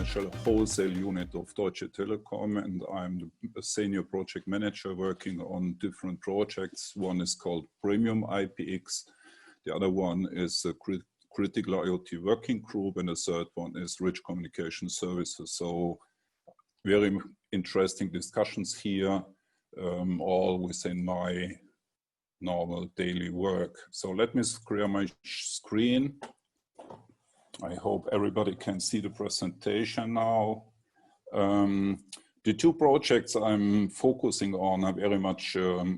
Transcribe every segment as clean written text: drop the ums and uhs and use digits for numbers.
commercial wholesale unit of Deutsche Telekom, and I'm a senior project manager working on different projects. One is called Premium IPX, the other one is a Critical IoT Working Group, and the third one is Rich Communication Services. So very interesting discussions here, all within my normal daily work. So let me clear my screen. I hope everybody can see the presentation now. The two projects I'm focusing on are very much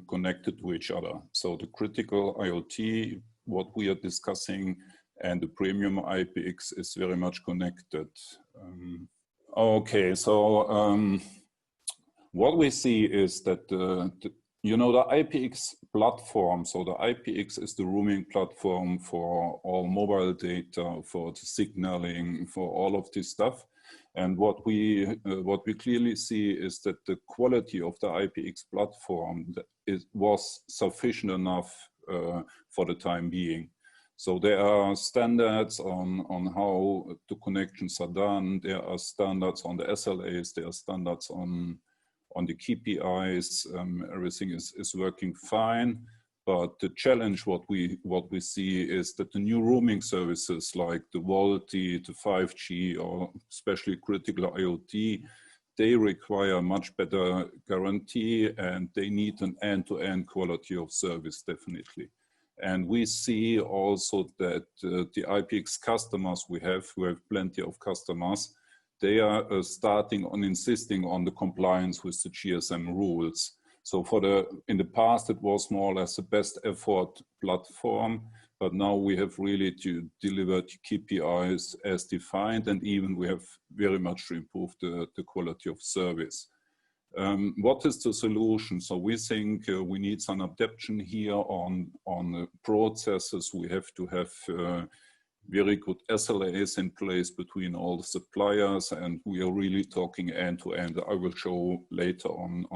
connected to each other. So the critical IoT, what we are discussing, and the premium IPX is very much connected. Okay, so what we see is that you know, the IPX platform, so the IPX is the roaming platform for all mobile data, for the signaling, for all of this stuff. And what we clearly see is that the quality of the IPX platform was sufficient enough for the time being. So there are standards on how the connections are done. There are standards on the SLAs. There are standards on the KPIs. Everything is working fine. But the challenge what we see is that the new roaming services like the VoLTE, the 5G, or especially critical IoT, they require much better guarantee, and they need an end-to-end quality of service, definitely. And we see also that the IPX customers we have plenty of customers, they are starting on insisting on the compliance with the GSM rules. So in the past, it was more or less the best effort platform, but now we have really to deliver KPIs as defined, and even we have very much to improve the quality of service. What is the solution? So we think we need some adaptation here on the processes. We have to have very good SLAs in place between all the suppliers, and we are really talking end to end. I will show later on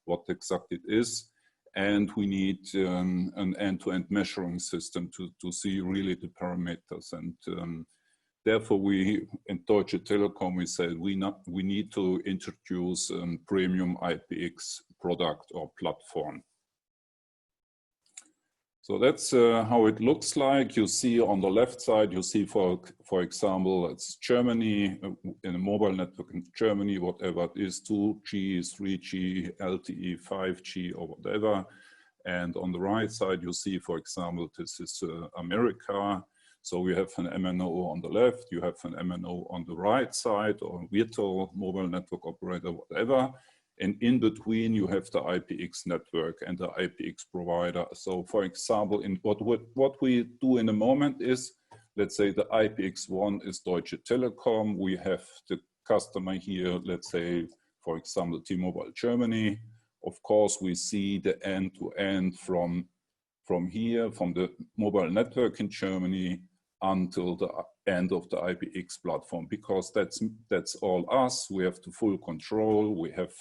what exactly it is. And we need an end-to-end measuring system to see really the parameters. And therefore, we in Deutsche Telekom, we said we need to introduce a premium IPX product or platform. So that's how it looks like. You see on the left side, you see, for example, it's Germany, in a mobile network in Germany, whatever it is, 2G, 3G, LTE, 5G, or whatever. And on the right side, you see, for example, this is America. So we have an MNO on the left, you have an MNO on the right side, or virtual mobile network operator, whatever. And in between, you have the IPX network and the IPX provider. So for example, in what we do in the moment is, let's say the IPX1 is Deutsche Telekom. We have the customer here, let's say, for example, T-Mobile Germany. Of course, we see the end-to-end from here, from the mobile network in Germany until the end of the IPX platform, because that's all us. We have the full control. We have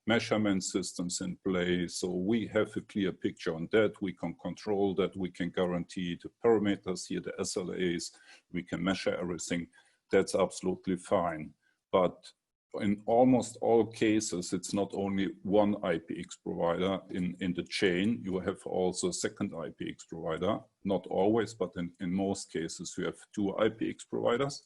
measurement systems in place. So we have a clear picture on that. We can control that. We can guarantee the parameters here, the SLAs. We can measure everything. That's absolutely fine. But in almost all cases, it's not only one IPX provider in the chain. You have also a second IPX provider. Not always, but in most cases, you have two IPX providers.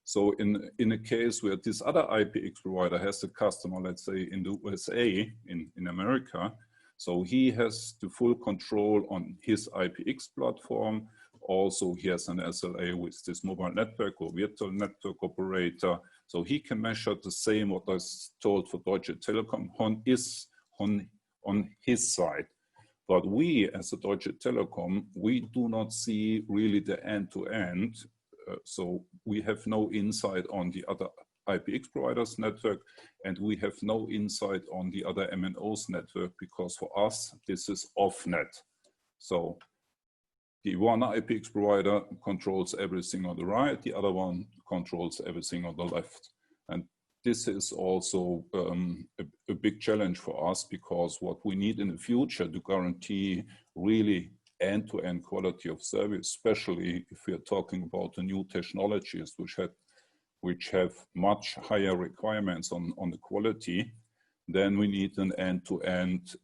So in a case where this other IPX provider has a customer, let's say in the USA, in America, so he has the full control on his IPX platform. Also, he has an SLA with this mobile network or virtual network operator. So he can measure the same what I told for Deutsche Telekom on his side. But we, as a Deutsche Telekom, we do not see really the end-to-end. So we have no insight on the other IPX providers network, and we have no insight on the other MNOs network, because for us, this is off-net. So the one IPX provider controls everything on the right, the other one controls everything on the left. And this is also a big challenge for us, because what we need in the future to guarantee really end-to-end quality of service, especially if we are talking about the new technologies which had which have much higher requirements on the quality, then we need an end-to-end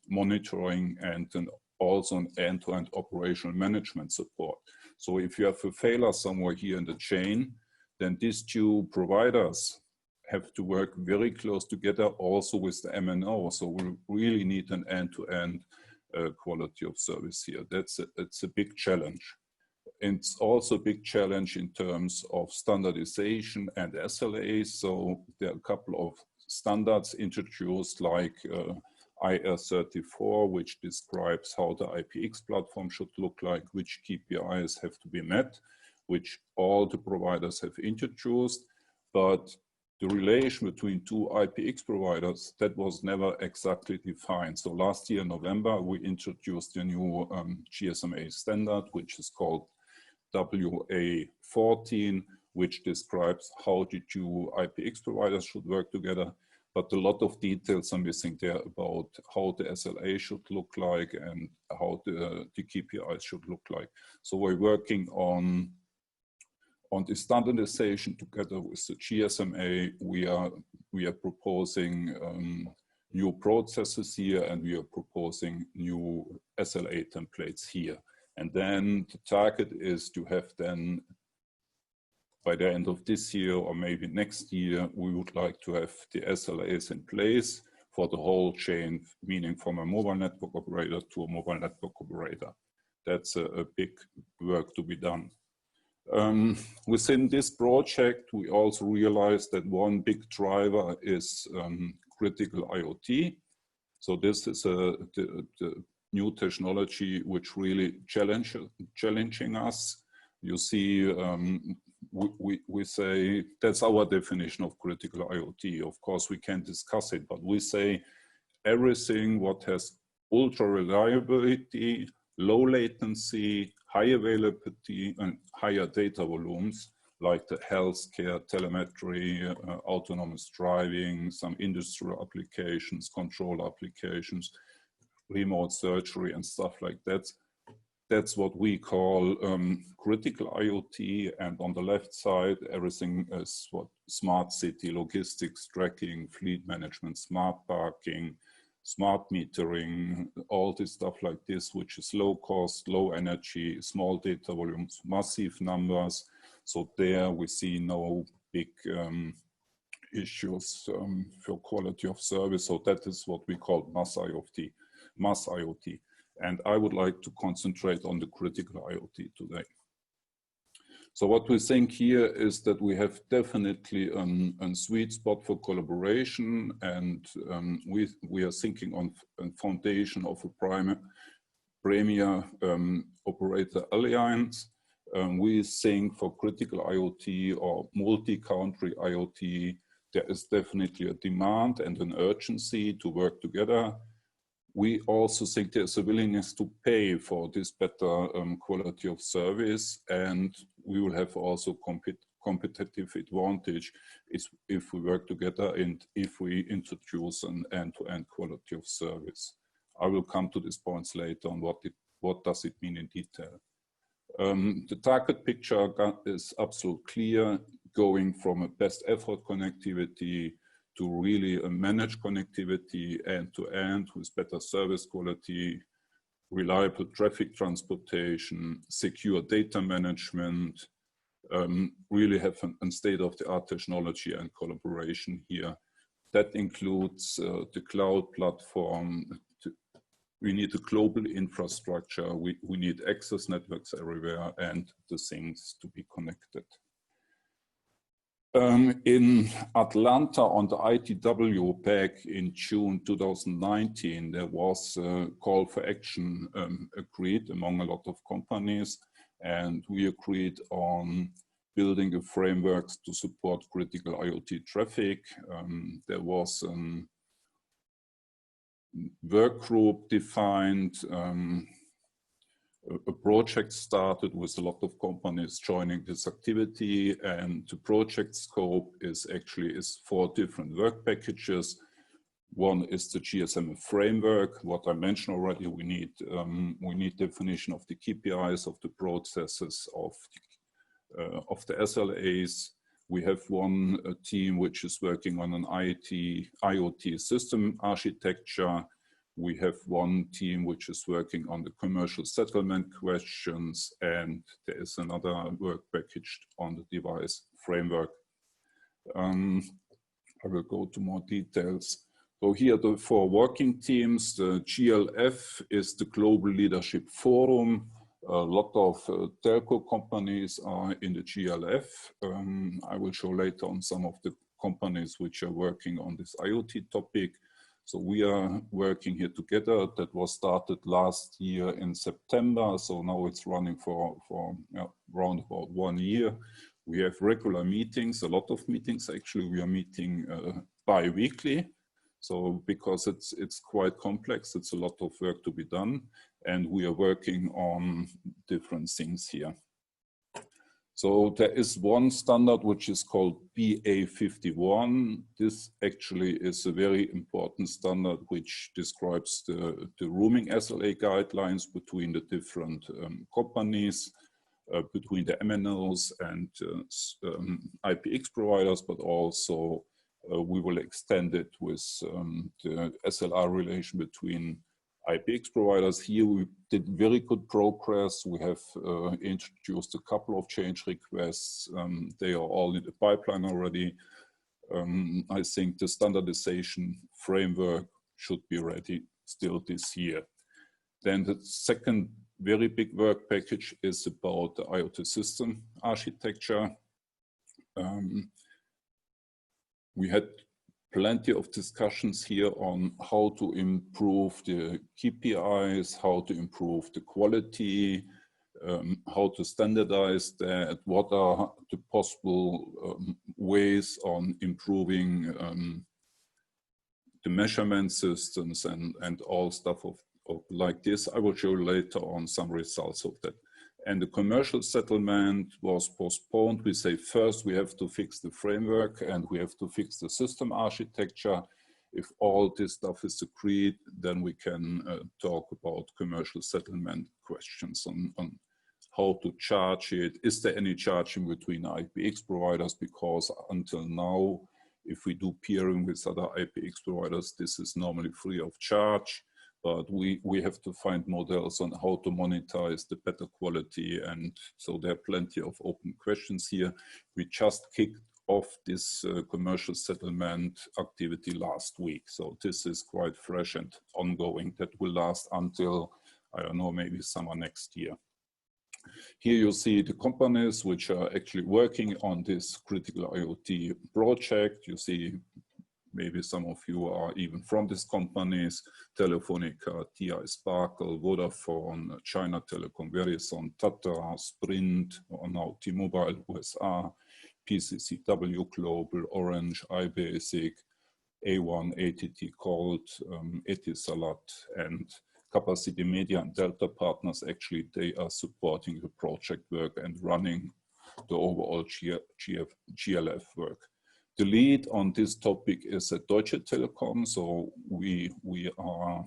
monitoring and also an end-to-end operational management support. So if you have a failure somewhere here in the chain, then these two providers have to work very close together also with the MNO. So we really need an end-to-end quality of service here. It's a big challenge. It's also a big challenge in terms of standardization and SLAs. So there are a couple of standards introduced like IR34, which describes how the IPX platform should look like, which KPIs have to be met, which all the providers have introduced. But the relation between two IPX providers, that was never exactly defined. So last year, November, we introduced a new GSMA standard, which is called WA14, which describes how the two IPX providers should work together. But a lot of details are missing there about how the SLA should look like and how the KPIs should look like. So we're working on the standardization together with the GSMA. We are proposing new processes here, and we are proposing new SLA templates here. And then the target is to have then, by the end of this year or maybe next year, we would like to have the SLAs in place for the whole chain, meaning from a mobile network operator to a mobile network operator. That's a big work to be done. Within this project, we also realized that one big driver is critical IoT. So this is the new technology which really challenging us. You see, we say that's our definition of critical IoT. Of course, we can discuss it, but we say everything what has ultra reliability, low latency, high availability, and higher data volumes, like the healthcare, telemetry, autonomous driving, some industrial applications, control applications, remote surgery and stuff like that. That's what we call critical IoT. And on the left side, everything is what smart city, logistics, tracking, fleet management, smart parking, smart metering, all this stuff like this, which is low cost, low energy, small data volumes, massive numbers. So there we see no big issues for quality of service. So that is what we call mass IoT. And I would like to concentrate on the critical IoT today. So what we think here is that we have definitely a sweet spot for collaboration, and we are thinking on a foundation of a premier operator alliance. We think for critical IoT or multi-country IoT, there is definitely a demand and an urgency to work together. We also think there's a willingness to pay for this better quality of service, and we will have also competitive advantage if we work together and if we introduce an end-to-end quality of service. I will come to these points later on what does it mean in detail. The target picture is absolutely clear, going from a best effort connectivity to really a managed connectivity end-to-end with better service quality, reliable traffic transportation, secure data management, really have a state-of-the-art technology and collaboration here. That includes the cloud platform. We need a global infrastructure. We need access networks everywhere and the things to be connected. In Atlanta on the ITW back in June 2019, there was a call for action agreed among a lot of companies, and we agreed on building a framework to support critical IoT traffic. There was a work group defined, a project started with a lot of companies joining this activity, and the project scope is 4 different work packages. One is the GSM framework. What I mentioned already, we need definition of the KPIs, of the processes, of the SLAs. We have one team which is working on an IoT system architecture. We have one team which is working on the commercial settlement questions, and there is another work package on the device framework. I will go to more details. So here the four working teams. The GLF is the Global Leadership Forum. A lot of telco companies are in the GLF. I will show later on some of the companies which are working on this IoT topic. So we are working here together. That was started last year in September. So now it's running for around about 1 year. We have regular meetings, a lot of meetings. Actually, we are meeting bi-weekly. So because it's quite complex, it's a lot of work to be done. And we are working on different things here. So there is one standard which is called BA51. This actually is a very important standard which describes the roaming SLA guidelines between the different companies, between the MNOs and IPX providers, but also we will extend it with the SLR relation between IPX providers. Here we did very good progress. We have introduced a couple of change requests. They are all in the pipeline already. I think the standardization framework should be ready still this year. Then the second very big work package is about the IoT system architecture. We had plenty of discussions here on how to improve the KPIs, how to improve the quality, how to standardize that, what are the possible ways on improving the measurement systems and all stuff of like this. I will show later on some results of that. And the commercial settlement was postponed. We say first we have to fix the framework and we have to fix the system architecture. If all this stuff is agreed, then we can talk about commercial settlement questions on how to charge it. Is there any charging between IPX providers? Because until now, if we do peering with other IPX providers, this is normally free of charge. But we have to find models on how to monetize the better quality. And so there are plenty of open questions here. We just kicked off this commercial settlement activity last week. So this is quite fresh and ongoing. That will last until, I don't know, maybe summer next year. Here you see the companies which are actually working on this critical IoT project. You see maybe some of you are even from these companies: Telefonica, TI Sparkle, Vodafone, China Telekom, Verizon, Tata, Sprint, or now T-Mobile USA, PCCW Global, Orange, iBasic, A1, ATT Colt, Etisalat, and Capacity Media and Delta Partners. Actually, they are supporting the project work and running the overall GLF work. The lead on this topic is at Deutsche Telekom, so we are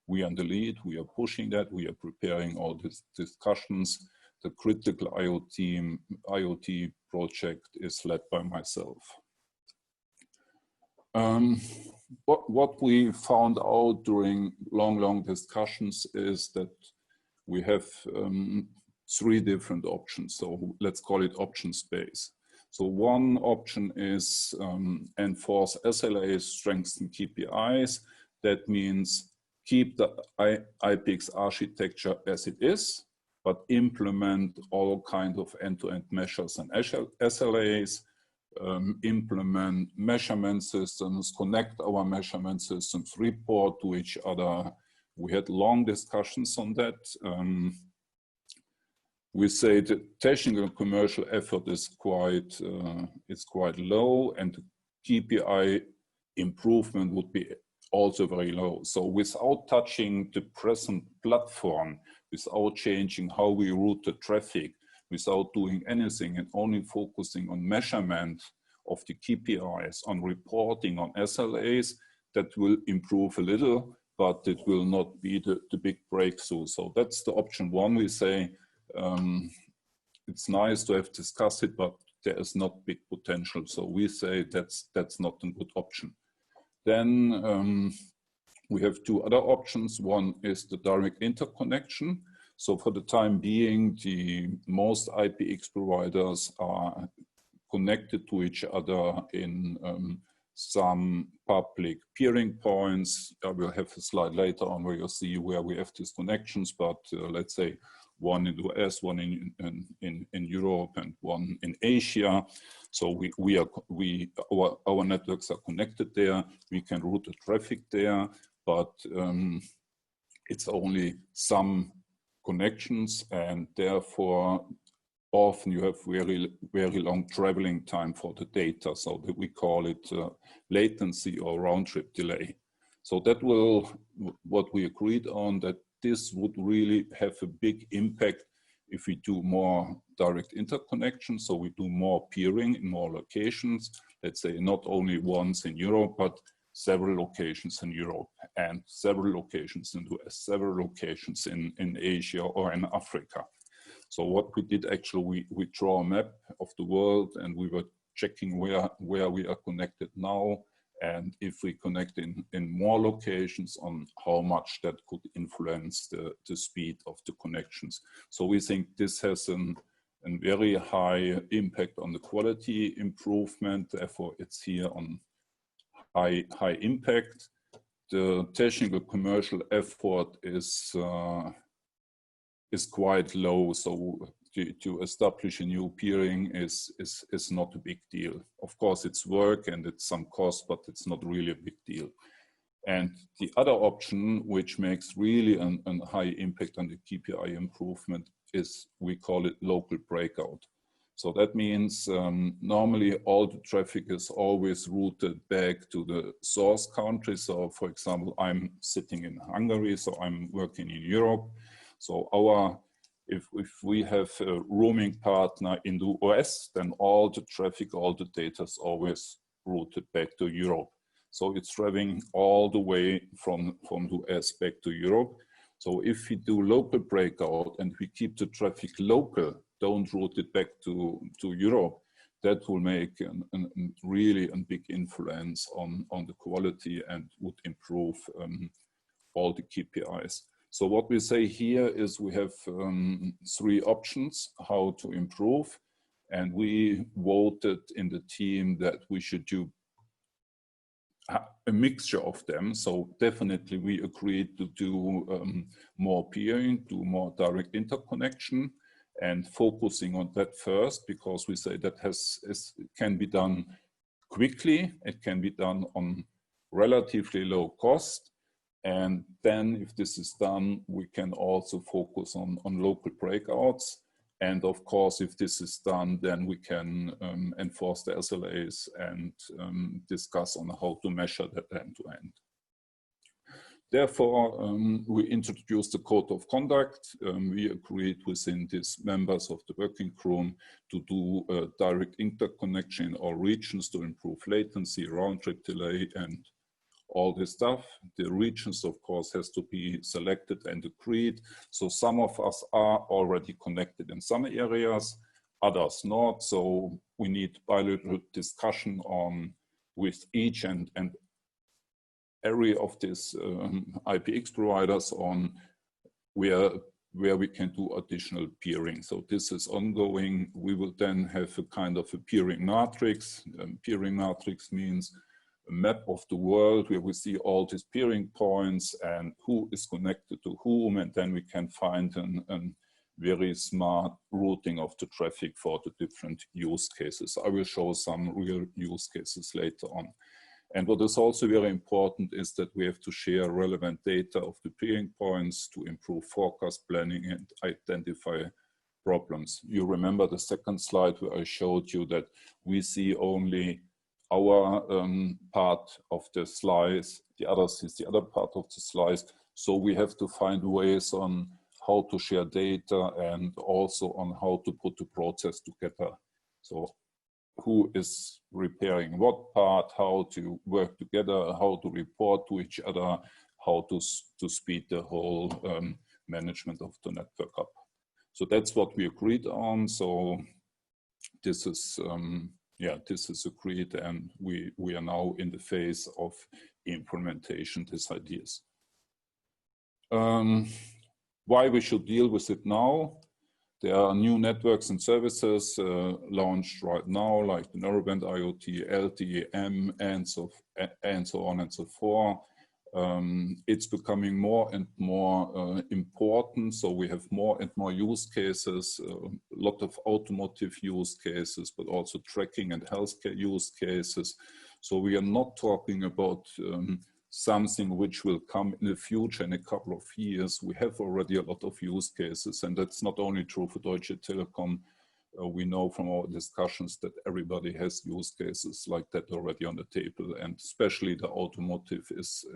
in the lead. We are pushing that. We are preparing all these discussions. The critical IoT project is led by myself. What we found out during long discussions is that we have 3 different options. So let's call it option space. So one option is enforce SLAs, strengthen KPIs. That means keep the IPX architecture as it is, but implement all kinds of end-to-end measures and SLAs, implement measurement systems, connect our measurement systems, report to each other. We had long discussions on that. We say the technical and commercial effort is quite low, and the KPI improvement would be also very low. So without touching the present platform, without changing how we route the traffic, without doing anything and only focusing on measurement of the KPIs, on reporting, on SLAs, that will improve a little, but it will not be the big breakthrough. So that's the option one. We say, it's nice to have discussed it, but there is not big potential. So we say that's not a good option. Then we have two other options. One is the direct interconnection. So for the time being, most IPX providers are connected to each other in some public peering points. I will have a slide later on where you'll see where we have these connections, but let's say one in the US, one in Europe, and one in Asia. So our networks are connected there. We can route the traffic there, but it's only some connections, and therefore often you have very long traveling time for the data, so that we call it latency or round-trip delay. So that will, what we agreed on, that this would really have a big impact if we do more direct interconnection. So we do more peering in more locations, let's say not only once in Europe, but several locations in Europe and several locations in the US, several locations in Asia or in Africa. So what we did actually, we draw a map of the world, and we were checking where we are connected now, and if we connect in more locations, on how much that could influence the speed of the connections. So we think this has a very high impact on the quality improvement. Therefore, it's here on high impact. The technical commercial effort is quite low, so to establish a new peering is not a big deal. Of course, it's work and it's some cost, but it's not really a big deal. And the other option, which makes really a high impact on the KPI improvement, is we call it local breakout. So that means normally all the traffic is always routed back to the source country. So for example, I'm sitting in Hungary, so I'm working in Europe. So if we have a roaming partner in the US, then all the traffic, all the data is always routed back to Europe. So it's traveling all the way from the US back to Europe. So if we do local breakout and we keep the traffic local, don't route it back to Europe, that will make really a big influence on the quality and would improve all the KPIs. So what we say here is we have three options how to improve, and we voted in the team that we should do a mixture of them. So definitely we agreed to do more peering, do more direct interconnection, and focusing on that first, because we say that can be done quickly, it can be done on relatively low cost. And then if this is done, we can also focus on local breakouts. And of course, if this is done, then we can enforce the SLAs and discuss on how to measure that end to end. Therefore, we introduced the code of conduct. We agreed within these members of the working group to do a direct interconnection in all regions to improve latency, round-trip delay, and all this stuff. The regions, of course, has to be selected and agreed. So some of us are already connected in some areas, others not. So we need bilateral discussion with each and every of these IPX providers on where we can do additional peering. So this is ongoing. We will then have a kind of a peering matrix. Peering matrix means a map of the world where we see all these peering points and who is connected to whom, and then we can find a very smart routing of the traffic for the different use cases. I will show some real use cases later on. And what is also very important is that we have to share relevant data of the peering points to improve forecast planning and identify problems. You remember the second slide where I showed you that we see only our part of the slice, the other sees the other part of the slice. So we have to find ways on how to share data and also on how to put the process together. So who is repairing what part, how to work together, how to report to each other, how to speed the whole management of the network up. So that's what we agreed on. So this is this is agreed, and we are now in the phase of implementation these ideas. Why we should deal with it now? There are new networks and services launched right now, like the Narrowband IoT, LTE-M, and so on and so forth. It's becoming more and more important, so we have more and more use cases, a lot of automotive use cases, but also tracking and healthcare use cases. So we are not talking about something which will come in the future in a couple of years. We have already a lot of use cases, and that's not only true for Deutsche Telekom. We know from our discussions that everybody has use cases like that already on the table, and especially the automotive is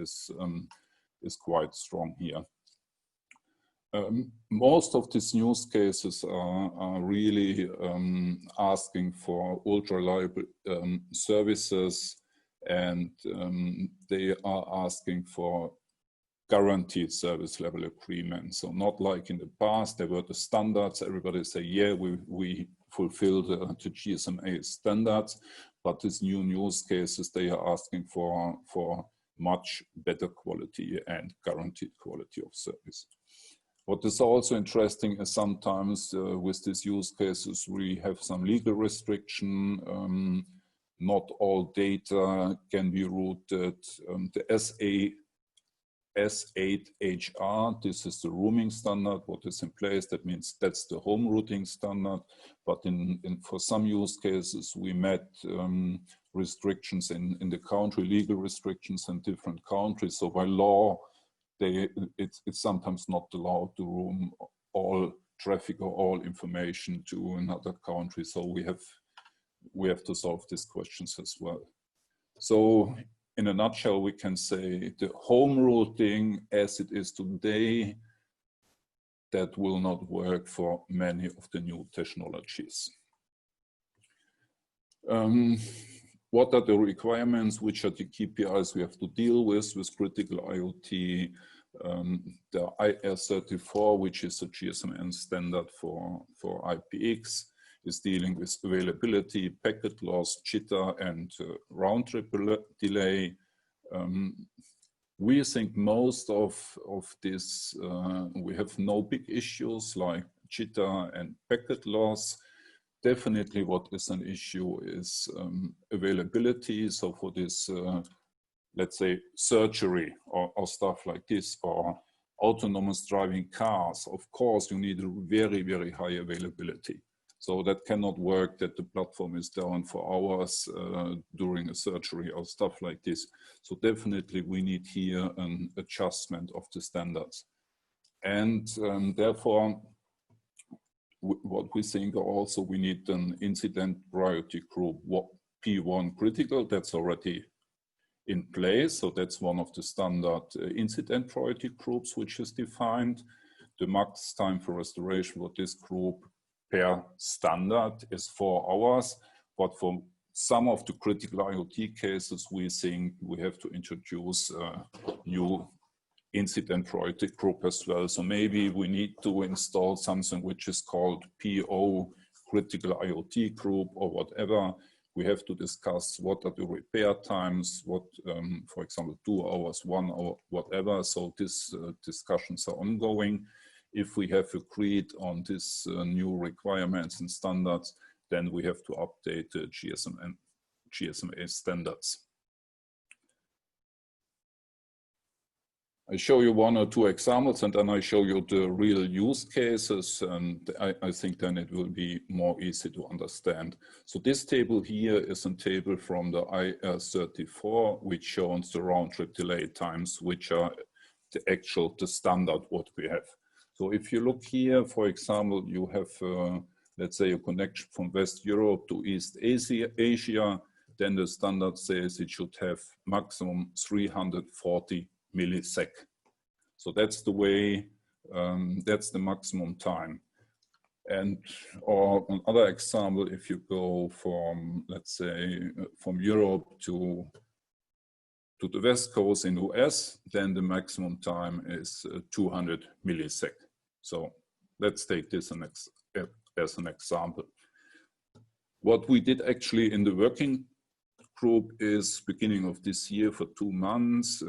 quite strong here. Most of these use cases are really asking for ultra-reliable services, and they are asking for guaranteed service level agreements. So not like in the past, there were the standards, everybody say, yeah, we fulfill the GSMA standards, but these new use cases, they are asking for much better quality and guaranteed quality of service. What is also interesting is sometimes with these use cases, we have some legal restriction. Not all data can be routed. The S8HR, this is the roaming standard, what is in place. That means that's the home routing standard. But for some use cases, we met restrictions in the country, legal restrictions in different countries. So by law, it's sometimes not allowed to roam all traffic or all information to another country. So we have to solve these questions as well. So in a nutshell, we can say the home routing as it is today, that will not work for many of the new technologies. What are the requirements? Which are the KPIs we have to deal with critical IoT? The IR34, which is a GSMN standard for IPX, is dealing with availability, packet loss, jitter, and round-trip delay. We think most of this, we have no big issues like jitter and packet loss. Definitely what is an issue is availability. So for this, let's say, surgery or stuff like this, or autonomous driving cars, of course, you need a very, very high availability. So that cannot work that the platform is down for hours during a surgery or stuff like this. So definitely we need here an adjustment of the standards. And therefore, what we think also, we need an incident priority group, P1 critical, that's already in place. So that's one of the standard incident priority groups which is defined. The max time for restoration for this group per standard is 4 hours, but for some of the critical IoT cases, we think we have to introduce a new incident priority group as well. So maybe we need to install something which is called PO critical IoT group or whatever. We have to discuss what are the repair times, what, for example, 2 hours, 1 hour, whatever. So these discussions are ongoing. If we have agreed on these new requirements and standards, then we have to update the GSMA standards. I show you 1 or 2 examples, and then I show you the real use cases, and I think then it will be more easy to understand. So this table here is a table from the IR34, which shows the round-trip delay times, which are the standard what we have. So if you look here, for example, you have, let's say, a connection from West Europe to East Asia, then the standard says it should have maximum 340 millisecond. So that's the way, that's the maximum time. And or another example, if you go from, let's say, from Europe to the West Coast in US, then the maximum time is 200 milliseconds. So let's take this as an example. What we did actually in the working group is beginning of this year for 2 months,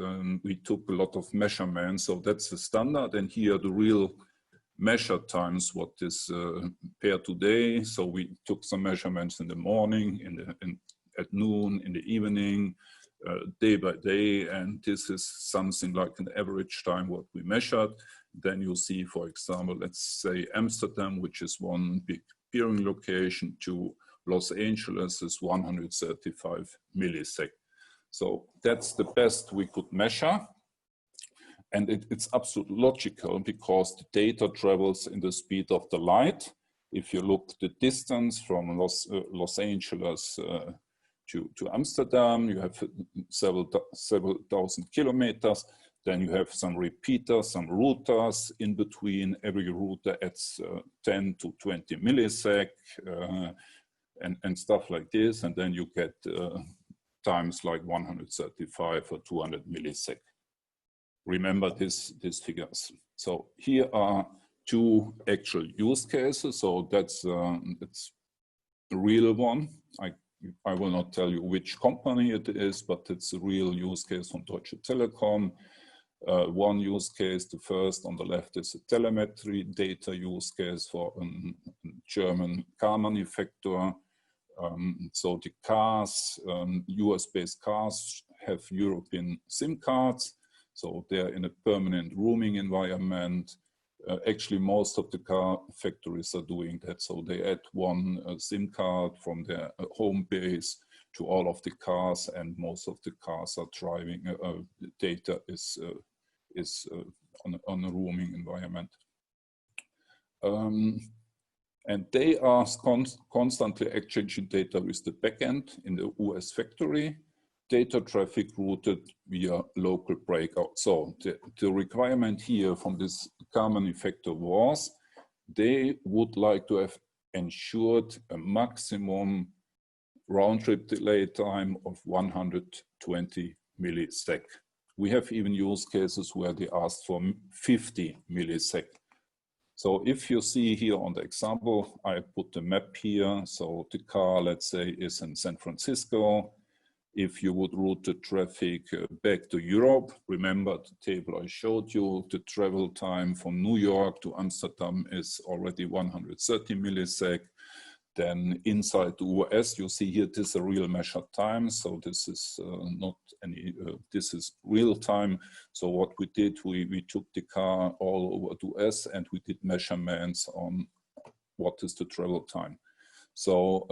we took a lot of measurements. So that's the standard, and here the real measure times what is per today. So we took some measurements in the morning, at noon, in the evening, day by day, and this is something like an average time what we measured. Then you see, for example, let's say Amsterdam, which is one big peering location, to Los Angeles is 135 milliseconds. So that's the best we could measure. And it's absolutely logical because the data travels in the speed of the light. If you look the distance from Los Angeles to Amsterdam, you have several thousand kilometers. Then you have some repeaters, some routers in between. Every router adds 10 to 20 milliseconds and stuff like this. And then you get times like 135 or 200 milliseconds. Remember these figures. So here are 2 actual use cases. So that's the real one. I will not tell you which company it is, but it's a real use case from Deutsche Telekom. One use case, the first on the left, is a telemetry data use case for a German car manufacturer. So the cars, US-based cars, have European SIM cards. So they're in a permanent roaming environment. Actually, most of the car factories are doing that. So they add one SIM card from their home base to all of the cars, and most of the cars are driving. Data is on a roaming environment. And they are constantly exchanging data with the backend in the US factory. Data traffic routed via local breakout. So the requirement here from this car manufacturer was they would like to have ensured a maximum round-trip delay time of 120 milliseconds. We have even use cases where they asked for 50 milliseconds. So if you see here on the example, I put the map here. So the car, let's say, is in San Francisco. If you would route the traffic back to Europe, remember the table I showed you, the travel time from New York to Amsterdam is already 130 milliseconds. Then inside the US, you see here, this is a real measured time. So this is not any, this is real time. So what we did, we took the car all over the US and we did measurements on what is the travel time. So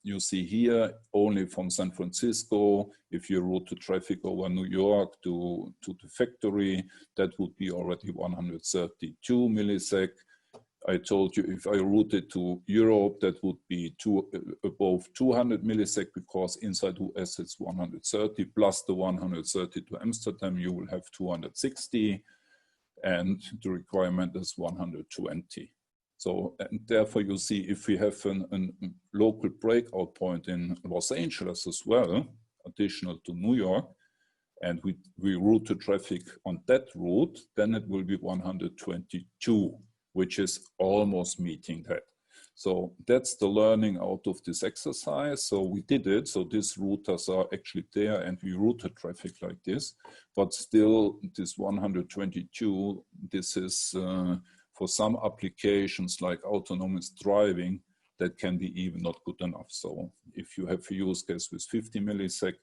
you see here, only from San Francisco, if you route the traffic over New York to the factory, that would be already 132 milliseconds. I told you if I route it to Europe, that would be above 200 milliseconds, because inside US it's 130 plus the 130 to Amsterdam, you will have 260, and the requirement is 120. So, and therefore you see, if we have a local breakout point in Los Angeles as well, additional to New York, and we route the traffic on that route, then it will be 122, which is almost meeting that. So that's the learning out of this exercise. So we did it. So these routers are actually there and we route the traffic like this, but still this 122, this is for some applications like autonomous driving, that can be even not good enough. So if you have a use case with 50 milliseconds,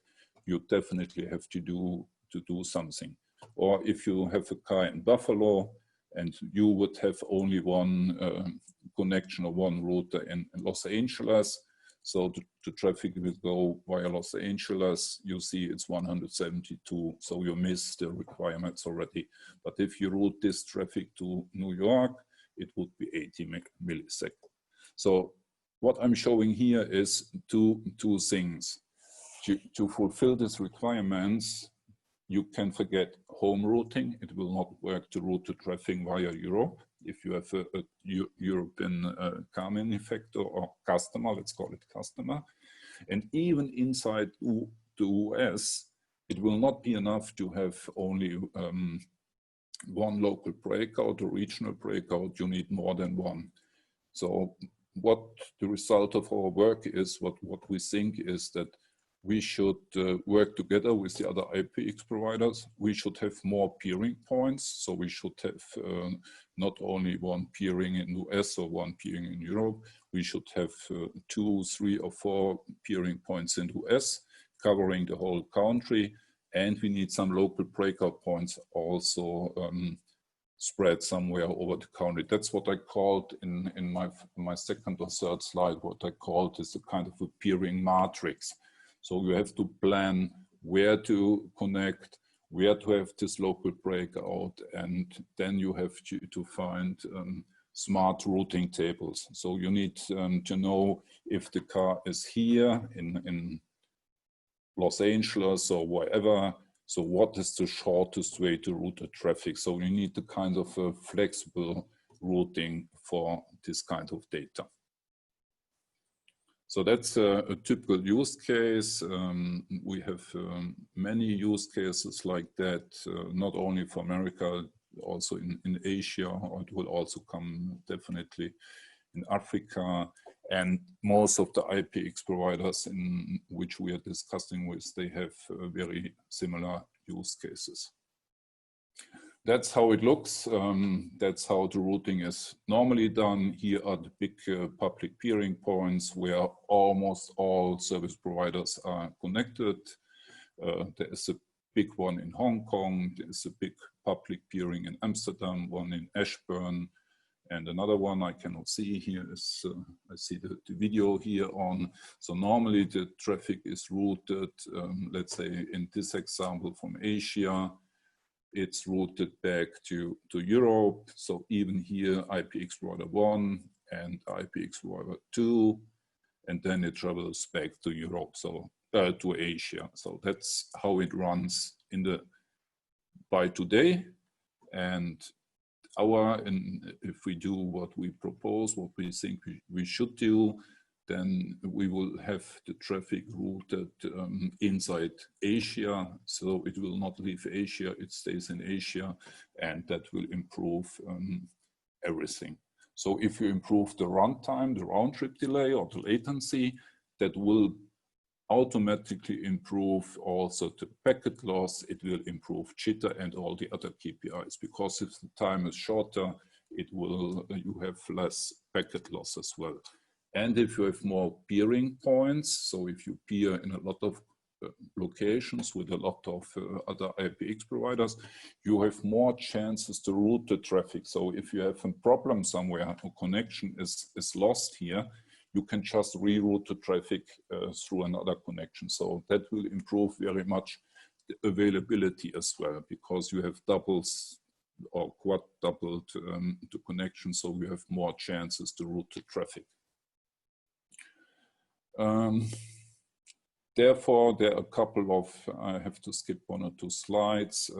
you definitely have to do something. Or if you have a car in Buffalo and you would have only one connection or one router in Los Angeles, so the traffic will go via Los Angeles, you see it's 172, so you miss the requirements already. But if you route this traffic to New York, it would be 80 milliseconds. So what I'm showing here is two things. To fulfill these requirements, you can forget home routing. It will not work to route the traffic via Europe. If you have a European car manufacturer or customer, let's call it customer, and even inside the US, it will not be enough to have only one local breakout or regional breakout. You need more than one. So what the result of our work is, what we think is that we should work together with the other IPX providers. We should have more peering points. So we should have not only one peering in US or one peering in Europe. We should have 2, 3, or 4 peering points in US, covering the whole country. And we need some local breakout points also spread somewhere over the country. That's what I called in my second or third slide, what I called is a kind of a peering matrix. So you have to plan where to connect, where to have this local breakout, and then you have to find smart routing tables. So you need to know if the car is here in Los Angeles or wherever. So what is the shortest way to route the traffic? So you need the kind of flexible routing for this kind of data. So that's a typical use case. We have many use cases like that, not only for America, also in Asia, or it will also come definitely in Africa. And most of the IPX providers in which we are discussing with, they have very similar use cases. That's how it looks. That's how the routing is normally done. Here are the big public peering points where almost all service providers are connected. There is a big one in Hong Kong. There is a big public peering in Amsterdam, one in Ashburn, and another one I cannot see here is, I see the video here on. So normally the traffic is routed, let's say in this example from Asia, it's routed back to Europe. So even here, IPX provider 1 and IPX provider 2, and then it travels back to Europe, so to Asia. So that's how it runs by today. And if we do what we propose, what we think we should do, then we will have the traffic routed inside Asia. So it will not leave Asia, it stays in Asia, and that will improve everything. So if you improve the runtime, the round trip delay or the latency, that will automatically improve also the packet loss. It will improve jitter and all the other KPIs, because if the time is shorter, you have less packet loss as well. And if you have more peering points, so if you peer in a lot of locations with a lot of other IPX providers, you have more chances to route the traffic. So if you have a problem somewhere, a connection is lost here, you can just reroute the traffic through another connection. So that will improve very much the availability as well, because you have doubles or quadrupled the connection, so you have more chances to route the traffic. Therefore, there are a couple of, I have to skip 1 or 2 slides.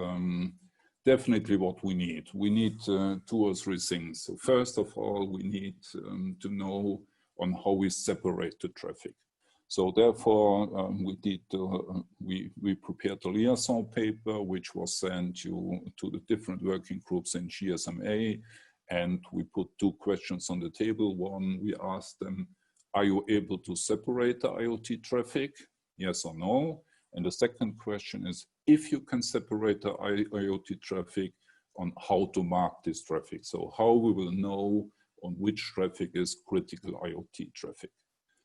Definitely what we need. We need 2 or 3 things. So first of all, we need to know on how we separate the traffic. So therefore, we prepared a liaison paper, which was sent to the different working groups in GSMA. And we put 2 questions on the table. One, we asked them, are you able to separate the IoT traffic? Yes or no? And the second question is, if you can separate the IoT traffic, on how to mark this traffic. So how we will know on which traffic is critical IoT traffic.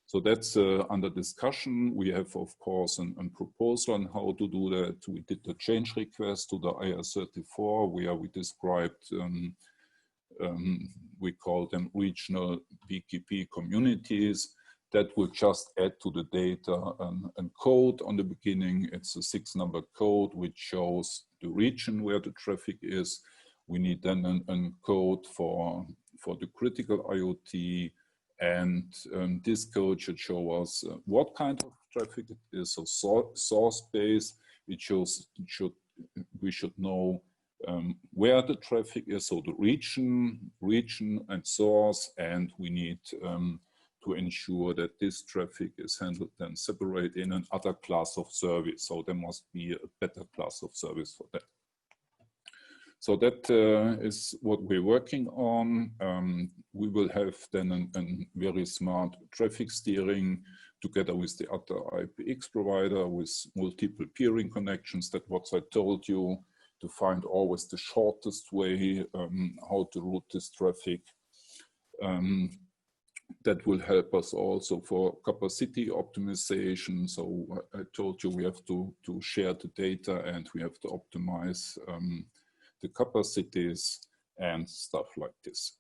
So that's under discussion. We have, of course, a proposal on how to do that. We did the change request to the IR34, where we described, we call them regional BGP communities. That will just add to the data a code on the beginning. It's a 6-number code which shows the region where the traffic is. We need then a code for the critical IoT, and this code should show us what kind of traffic it is. So source base, we should know where the traffic is, so the region and source, and we need to ensure that this traffic is handled and separated in another class of service. So there must be a better class of service for that. So that is what we're working on. We will have then a very smart traffic steering together with the other IPX provider with multiple peering connections. That what I told you, to find always the shortest way how to route this traffic. That will help us also for capacity optimization. So I told you we have to share the data and we have to optimize the capacities and stuff like this.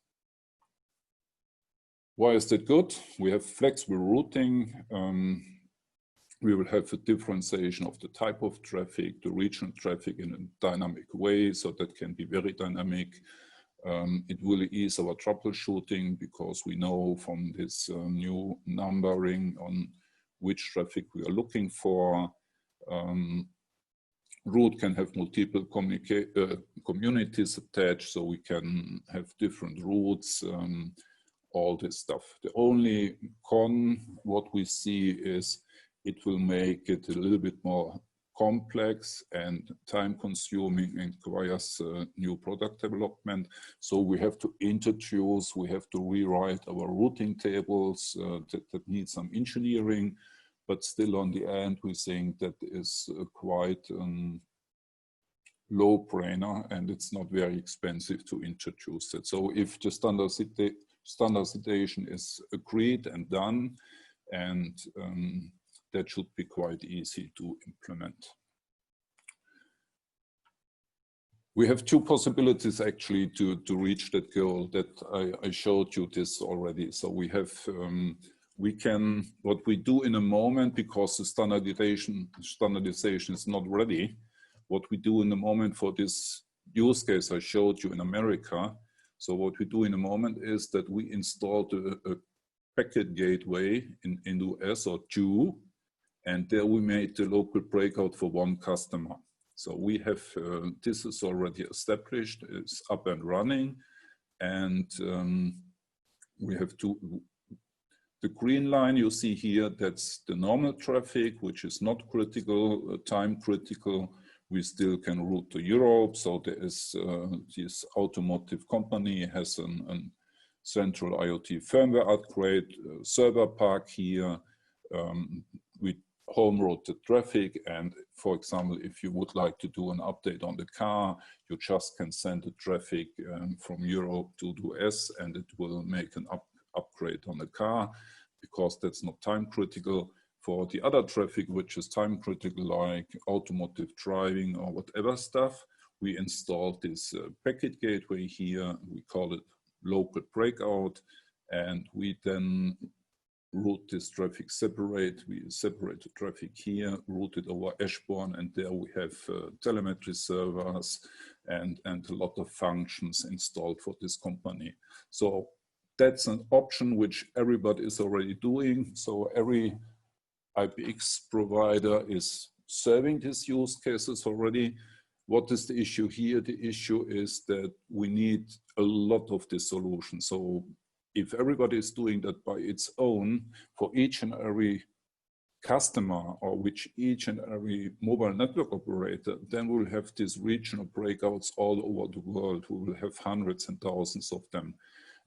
Why is that good? We have flexible routing. We will have a differentiation of the type of traffic, the regional traffic in a dynamic way, so that can be very dynamic. It will ease our troubleshooting because we know from this new numbering on which traffic we are looking for. Route can have multiple communities attached, so we can have different routes, all this stuff. The only con, what we see is it will make it a little bit more complex and time consuming and requires new product development. So we have to introduce, we have to rewrite our routing tables that need some engineering, but still on the end we think that is quite low brainer and it's not very expensive to introduce it. So if the standardization is agreed and done, and that should be quite easy to implement. We have two possibilities actually to reach that goal that I showed you this already. So we have, what we do in a moment, because the standardization is not ready, what we do in a moment for this use case I showed you in America. So what we do in a moment is that we installed a packet gateway in the US or two, and there we made the local breakout for one customer. So we have, this is already established, it's up and running, and we have the green line you see here, that's the normal traffic, which is not critical, time critical. We still can route to Europe. So there is this automotive company has a central IoT firmware upgrade, server park here. We home route the traffic, and for example, if you would like to do an update on the car, you just can send the traffic from Europe to the US, and it will make an upgrade on the car, because that's not time critical. For the other traffic, which is time critical, like automotive driving or whatever stuff, we installed this packet gateway here. We call it local breakout, and we then route this traffic separate. We separate the traffic here, route it over Ashbourne, and there we have telemetry servers and a lot of functions installed for this company. So that's an option which everybody is already doing. So every IPX provider is serving these use cases already. What is the issue here? The issue is that we need a lot of this solution. So if everybody is doing that by its own, for each and every customer, or which each and every mobile network operator, then we'll have these regional breakouts all over the world. We will have hundreds and thousands of them.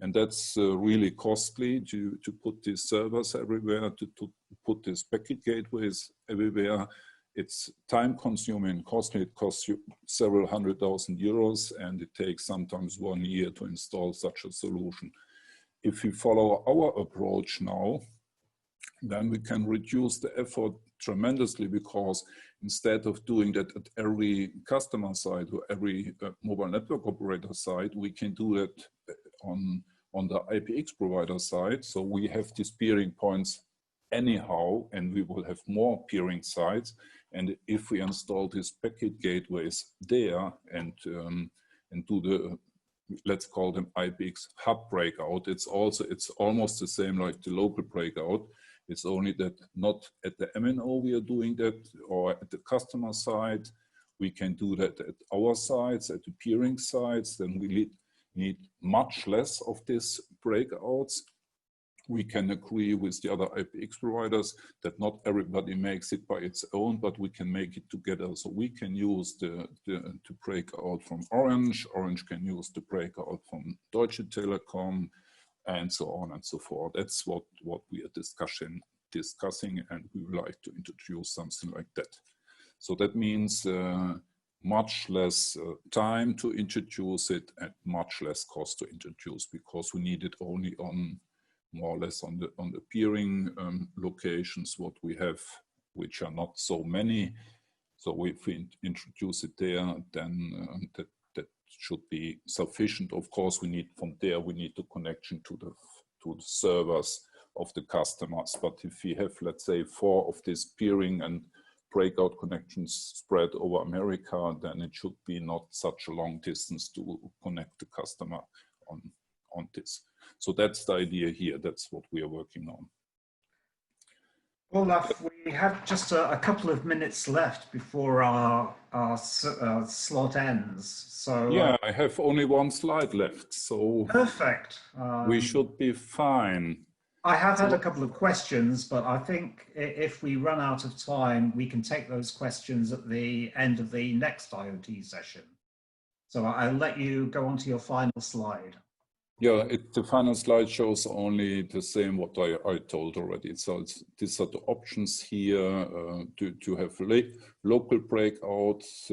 And that's really costly to put these servers everywhere, to put these packet gateways everywhere. It's time consuming, costly. It costs you several €100,000, and it takes sometimes 1 year to install such a solution. If we follow our approach now, then we can reduce the effort tremendously, because instead of doing that at every customer side or every mobile network operator side, we can do that on the IPX provider side. So we have these peering points anyhow, and we will have more peering sites. And if we install these packet gateways there and do the, let's call them IPX hub breakout, it's almost the same like the local breakout. It's only that not at the MNO we are doing that, or at the customer side. We can do that at our sites, at the peering sites. Then we need much less of these breakouts. we can agree with the other IPX providers that not everybody makes it by its own, but we can make it together. So we can use the breakout from Orange. Orange can use the breakout from Deutsche Telekom, and so on and so forth. That's what we are discussing, and we would like to introduce something like that. So that means much less time to introduce it and much less cost to introduce, because we need it only on more or less on the peering locations what we have, which are not so many. So if we introduce it there, then that should be sufficient. Of course, we need from there, we need the connection to the servers of the customers. But if we have, let's say, 4 of these peering and breakout connections spread over America, then it should be not such a long distance to connect the customer on this. So that's the idea here. That's what we are working on. Olaf, we have just a couple of minutes left before our slot ends. So yeah, I have only 1 slide left. So perfect. We should be fine. I have had a couple of questions, but I think if we run out of time, we can take those questions at the end of the next IoT session. So I'll let you go on to your final slide. Yeah, the final slide shows only the same what I told already. So these are the options here to have local breakouts,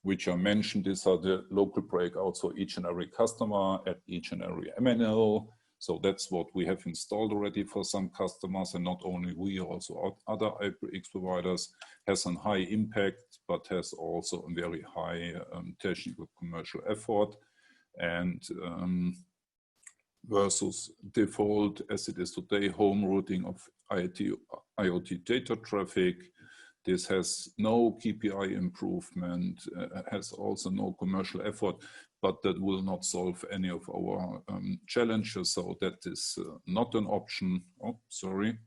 which are mentioned. These are the local breakouts for each and every customer at each and every MNO. So that's what we have installed already for some customers, and not only we, also other IPX providers. Has a high impact, but has also a very high technical commercial effort. And versus default as it is today, home routing of IoT data traffic. This has no KPI improvement, has also no commercial effort, but that will not solve any of our challenges. So that is not an option. Oh, sorry.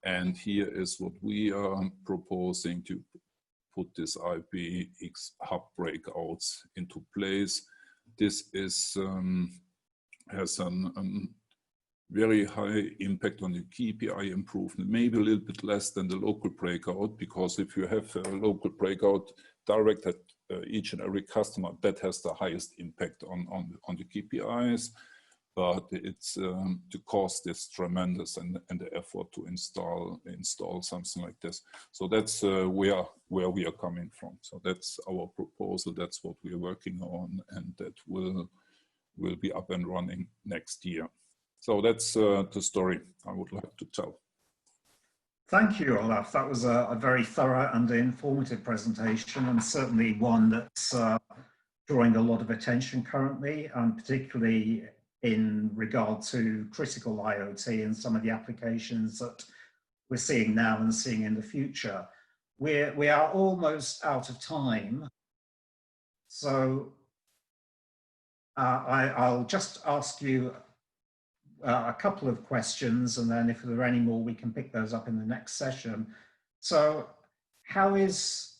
And here is what we are proposing to put this IPX hub breakouts into place. This is has a very high impact on the KPI improvement, maybe a little bit less than the local breakout, because if you have a local breakout direct at each and every customer, that has the highest impact on the KPIs. But it's the cost is tremendous, and the effort to install something like this. So that's where we are coming from. So that's our proposal. That's what we are working on, and that will be up and running next year. So that's the story I would like to tell. Thank you, Olaf. That was a very thorough and informative presentation, and certainly one that's drawing a lot of attention currently, and particularly in regard to critical IoT and some of the applications that we're seeing now and seeing in the future. We are almost out of time. So I'll just ask you a couple of questions, and then if there are any more, we can pick those up in the next session. So how is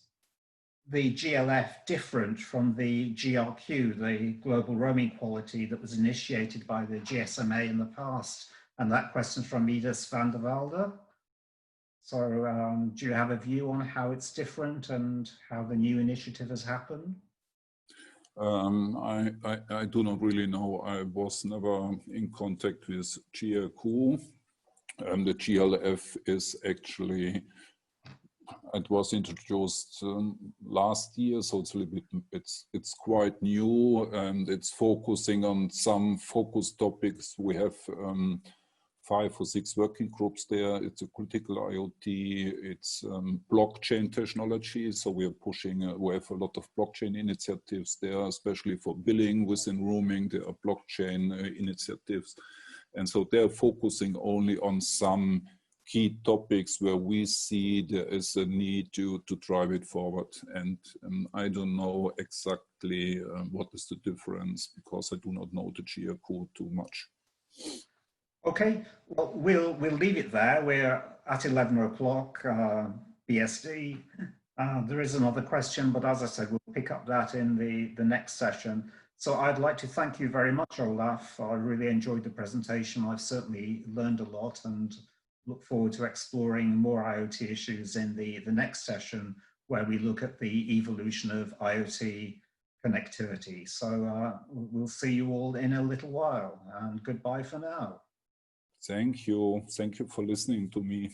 the GLF different from the GRQ, the global roaming quality that was initiated by the GSMA in the past? And that question's from Edith van der Velde. So do you have a view on how it's different and how the new initiative has happened? I do not really know. I was never in contact with GRQ. The GLF is actually, it was introduced last year, so it's a little bit, it's quite new, and it's focusing on some focus topics. We have 5 or 6 working groups there. It's a critical IoT, it's blockchain technology. So we are pushing, we have a lot of blockchain initiatives there, especially for billing within roaming. There are blockchain initiatives. And so they're focusing only on some key topics where we see there is a need to drive it forward. And I don't know exactly what is the difference, because I do not know the GRQ too much. Okay, well, we'll leave it there. We're at 11 o'clock BSD. There is another question, but as I said, we'll pick up that in the next session. So I'd like to thank you very much, Olaf. I really enjoyed the presentation. I've certainly learned a lot and look forward to exploring more IoT issues in the next session, where we look at the evolution of IoT connectivity. So we'll see you all in a little while, and goodbye for now. Thank you. Thank you for listening to me.